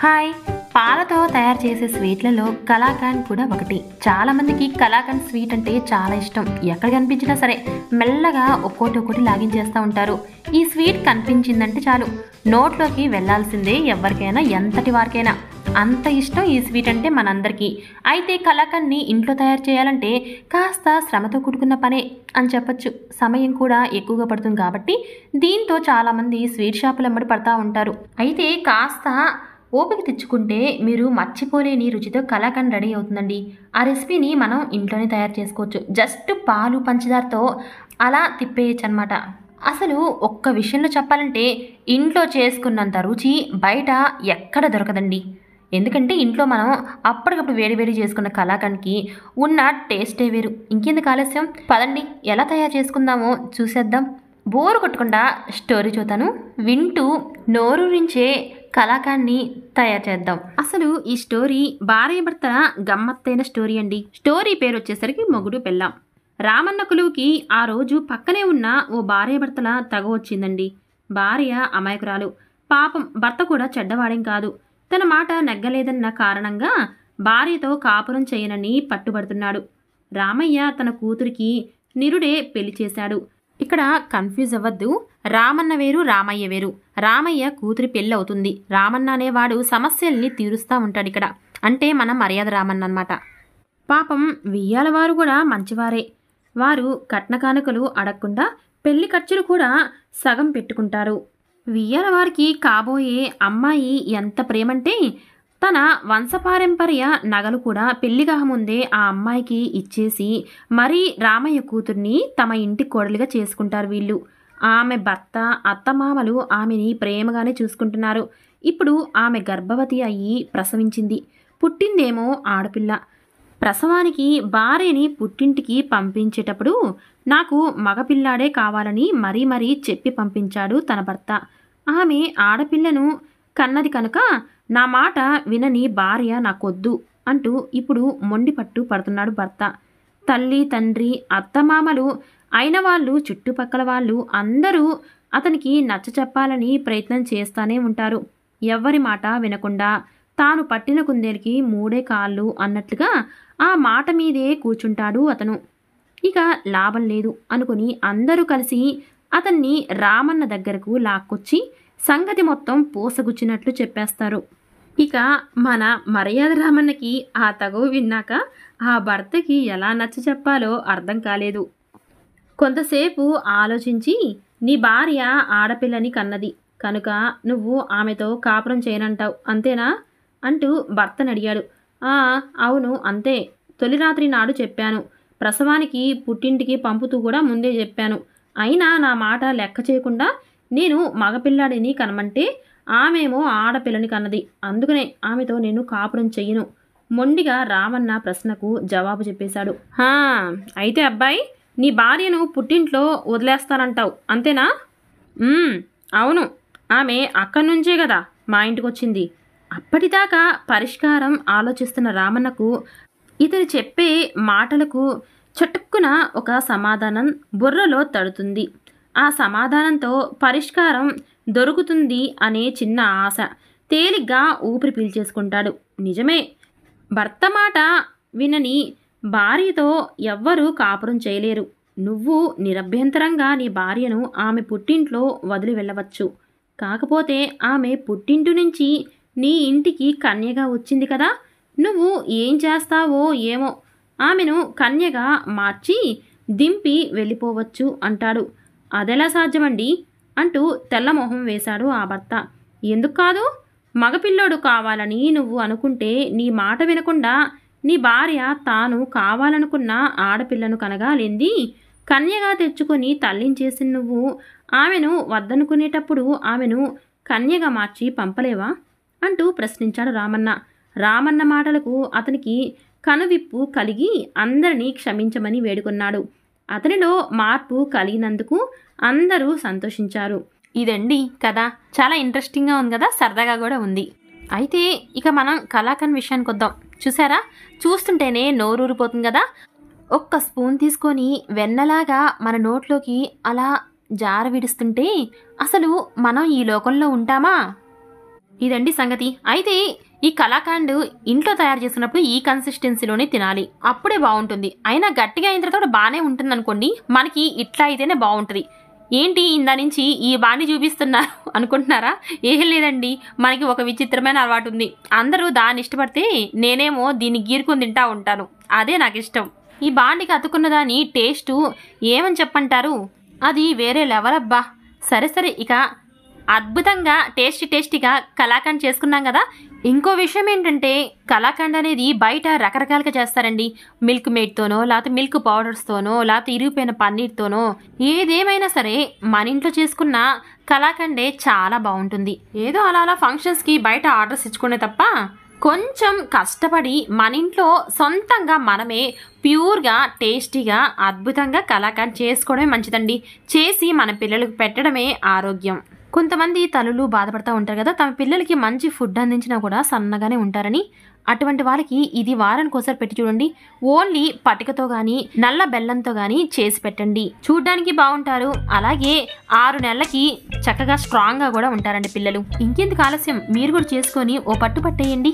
Hi. పాలతో తయారు చేసే స్వీట్లలో కలాకండ్ కూడా ఒకటి. చాలామందికి కలాకండ్ స్వీట్ అంటే చాలా ఇష్టం. ఎక్కడ కనిపించినా సరే మెల్లగా ఒక్కోటి లాగించేస్తూ ఉంటారు. ఈ స్వీట్ కనిపించిందంటే చాలు నోట్లోకి వెళ్లాల్సిందే. ఎవరికైనా ఎంతటి వారికైనా అంత ఇష్టం ఈ స్వీట్ అంటే మనందరికీ. అయితే కలాకండ్ని ఇంట్లో తయారు చేయాలంటే కాస్త శ్రమతో కూడుకున్న పనే అని చెప్పచ్చు. సమయం కూడా ఎక్కువగా పడుతుంది కాబట్టి దీంతో చాలామంది స్వీట్ షాపులు వెంబడి పడతా ఉంటారు. అయితే కాస్త ఓపిక తెచ్చుకుంటే మీరు మర్చిపోలేని రుచితో కలాకండ్ రెడీ అవుతుందండి. ఆ రెసిపీని మనం ఇంట్లోనే తయారు చేసుకోవచ్చు. జస్ట్ పాలు పంచదారతో అలా తిప్పేయచ్చు అనమాట. అసలు ఒక్క విషయంలో చెప్పాలంటే ఇంట్లో చేసుకున్నంత రుచి బయట ఎక్కడ దొరకదండి. ఎందుకంటే ఇంట్లో మనం అప్పటికప్పుడు వేడి చేసుకున్న కలాకండ్కి ఉన్న టేస్టే వేరు. ఇంకెందుకు ఆలస్యం, పదండి ఎలా తయారు చేసుకుందామో చూసేద్దాం. బోరు కొట్టకుండా స్టోరీ చూతాను, వింటూ నోరూరించే కలాకండ్ని తయారు చేద్దాం. అసలు ఈ స్టోరీ భార్య భర్తల గమ్మత్తైన స్టోరీ అండి. స్టోరీ పేరు వచ్చేసరికి మొగుడు పెళ్ళాం. రామన్న కొలువుకి ఆ రోజు పక్కనే ఉన్న ఓ భార్య భర్తల తగ వచ్చిందండి. భార్య అమాయకురాలు. పాపం భర్త కూడా చెడ్డవాడేం కాదు. తన మాట నెగ్గలేదన్న కారణంగా భార్యతో కాపురం చేయనని పట్టుబడుతున్నాడు. రామయ్య తన కూతురికి నిరుడే పెళ్లి చేశాడు. ఇక్కడ కన్ఫ్యూజ్ అవ్వద్దు. రామన్న వేరు, రామయ్య వేరు. రామయ్య కూతురి పెళ్ళి అవుతుంది. రామన్న అనేవాడు సమస్యల్ని తీరుస్తూ ఉంటాడు ఇక్కడ. అంటే మన మర్యాద రామన్న అన్నమాట. పాపం వియ్యాల వారు కూడా మంచివారే. వారు కట్న కానుకలు అడగకుండా పెళ్లి ఖర్చులు కూడా సగం పెట్టుకుంటారు. వియ్యాల వారికి కాబోయే అమ్మాయి ఎంత ప్రేమంటే తన వంశపారంపర్య నగలు కూడా పెళ్లిగా ముందే ఆ అమ్మాయికి ఇచ్చేసి మరీ రామయ్య కూతుర్ని తమ ఇంటి కోడలిగా చేసుకుంటారు వీళ్ళు. ఆమె భర్త అత్తమామలు ఆమెని ప్రేమగానే చూసుకుంటున్నారు. ఇప్పుడు ఆమె గర్భవతి అయ్యి ప్రసవించింది. పుట్టిందేమో ఆడపిల్ల. ప్రసవానికి భార్యని పుట్టింటికి పంపించేటప్పుడు నాకు మగపిల్లాడే కావాలని మరీ చెప్పి పంపించాడు తన భర్త. ఆమె ఆడపిల్లను కన్నది కనుక నా మాట వినని భార్య నాకొద్దు అంటూ ఇప్పుడు మొండి పట్టు పడుతున్నాడు భర్త. తల్లి తండ్రి అత్తమామలు అయిన వాళ్ళు చుట్టుపక్కల వాళ్ళు అందరూ అతనికి నచ్చ చెప్పాలని ప్రయత్నం చేస్తానే ఉంటారు. ఎవ్వరి మాట వినకుండా తాను పట్టిన కుందేలికి మూడే కాళ్ళు అన్నట్లుగా ఆ మాట మీదే కూర్చుంటాడు అతను. ఇక లాభం లేదు అనుకుని అందరూ కలిసి అతన్ని రామన్న దగ్గరకు లాక్కొచ్చి సంగతి మొత్తం పూసగుచ్చినట్లు చెప్పేస్తారు. ఇక మన మర్యాద రామన్నకి ఆ తగువ విన్నాక ఆ భర్తకి ఎలా నచ్చ చెప్పాలో అర్థం కాలేదు. కొంతసేపు ఆలోచించి నీ భార్య ఆడపిల్లని కన్నది కనుక నువ్వు ఆమెతో కాపురం చేయనంటావు అంతేనా అంటూ భర్తను అడిగాడు. అవును అంతే. తొలి రాత్రి నాడు చెప్పాను. ప్రసవానికి పుట్టింటికి పంపుతూ కూడా ముందే చెప్పాను. అయినా నా మాట లెక్క చేయకుండా నేను మగపిల్లాడిని కనమంటే ఆమెమో ఆడపిల్లని కన్నది. అందుకనే ఆమెతో నేను కాపురం చెయ్యను. మొండిగా రామన్న ప్రశ్నకు జవాబు చెప్పేశాడు. అయితే అబ్బాయి నీ భార్యను పుట్టింట్లో వదిలేస్తానంటావు అంతేనా? అవును. ఆమె అక్కడి నుంచే కదా మా ఇంటికి వచ్చింది. అప్పటిదాకా పరిష్కారం ఆలోచిస్తున్న రామన్నకు ఇతను చెప్పే మాటలకు చటుక్కున ఒక సమాధానం బుర్రలో తడుతుంది. ఆ సమాధానంతో పరిష్కారం దొరుకుతుంది అనే చిన్న ఆశ. తేలిగ్గా ఊపిరి పీల్చేసుకుంటాడు. నిజమే, భర్త మాట వినని భార్యతో ఎవ్వరూ కాపురం చేయలేరు. నువ్వు నిరభ్యంతరంగా నీ భార్యను ఆమె పుట్టింట్లో వదిలి వెళ్ళవచ్చు. కాకపోతే ఆమె పుట్టింటి నుంచి నీ ఇంటికి కన్యగా వచ్చింది కదా, నువ్వు ఏం చేస్తావో ఏమో. ఆమెను కన్యగా మార్చి దింపి వెళ్ళిపోవచ్చు అంటాడు. అదెలా సాధ్యమండి అంటూ తెల్లమొహం వేశాడు ఆ భర్త. ఎందుకు కాదు? మగపిల్లోడు కావాలని నువ్వు అనుకుంటే నీ మాట వినకుండా నీ భార్య తాను కావాలనుకున్న ఆడపిల్లను కనగాలింది కన్యగా తెచ్చుకొని తల్లించేసి నువ్వు ఆమెను వద్దనుకునేటప్పుడు ఆమెను కన్యగా మార్చి పంపలేవా అంటూ ప్రశ్నించాడు రామన్న. రామన్న మాటలకు అతనికి కనువిప్పు కలిగి అందరినీ క్షమించమని వేడుకున్నాడు. అతనిలో మార్పు కలిగినందుకు అందరూ సంతోషించారు. ఇదండి కథ. చాలా ఇంట్రెస్టింగ్గా ఉంది కదా, సరదాగా కూడా ఉంది. అయితే ఇక మనం కలాకండ్ విషయానికి వద్దాం. చూసారా, చూస్తుంటేనే నోరూరిపోతుంది కదా. ఒక్క స్పూన్ తీసుకొని వెన్నలాగా మన నోట్లోకి అలా జార విడుస్తుంటే అసలు మనం ఈ లోకంలో ఉంటామా? ఇదండి సంగతి. అయితే ఈ కలాకండ్ ఇంట్లో తయారు చేసినప్పుడు ఈ కన్సిస్టెన్సీలోనే తినాలి, అప్పుడే బాగుంటుంది. అయినా గట్టిగా అయిన తర్వాత బాగానే ఉంటుంది అనుకోండి, మనకి ఇట్లా అయితేనే బాగుంటుంది. ఏంటి ఇందా నుంచి ఈ బాణి చూపిస్తున్నారు అనుకుంటున్నారా? ఏం లేదండి, మనకి ఒక విచిత్రమైన అలవాటు ఉంది. అందరూ దాన్ని ఇష్టపడితే నేనేమో దీన్ని గీరుకొని తింటా ఉంటాను. అదే నాకు ఇష్టం. ఈ బాండికి అతుకున్న దాని టేస్టు ఏమని చెప్పంటారు, అది వేరే లెవెల్ అబ్బా. సరే సరే, ఇక అద్భుతంగా టేస్టీగా కలాకండ్ చేసుకున్నాం కదా. ఇంకో విషయం ఏంటంటే కలాకండ్ అనేది బయట రకరకాలుగా చేస్తారండి. మిల్క్ మేడ్తోనో, లేకపోతే మిల్క్ పౌడర్స్తోనో, లేకపోతే ఇరిగిపోయిన పన్నీర్తోనో. ఏదేమైనా సరే మన ఇంట్లో చేసుకున్న కలాకండే చాలా బాగుంటుంది. ఏదో అలా ఫంక్షన్స్కి బయట ఆర్డర్స్ ఇచ్చుకునే తప్ప కొంచెం కష్టపడి మన ఇంట్లో సొంతంగా మనమే ప్యూర్గా టేస్టీగా అద్భుతంగా కలాకండ్ చేసుకోవడమే మంచిదండి. చేసి మన పిల్లలకు పెట్టడమే ఆరోగ్యం. కొంతమంది తల్లులు బాధపడుతూ ఉంటారు కదా, తమ పిల్లలకి మంచి ఫుడ్ అందించినా కూడా సన్నగానే ఉంటారని. అటువంటి వాళ్ళకి ఇది వారానికి ఒకసారి పెట్టి చూడండి. ఓన్లీ పటికతో కానీ నల్ల బెల్లంతో కానీ చేసి పెట్టండి, చూడ్డానికి బాగుంటారు. అలాగే 6 నెలలకి చక్కగా స్ట్రాంగ్గా కూడా ఉంటారండి పిల్లలు. ఇంకెందుకు ఆలస్యం, మీరు కూడా చేసుకొని ఓ పట్టు పట్టేయండి.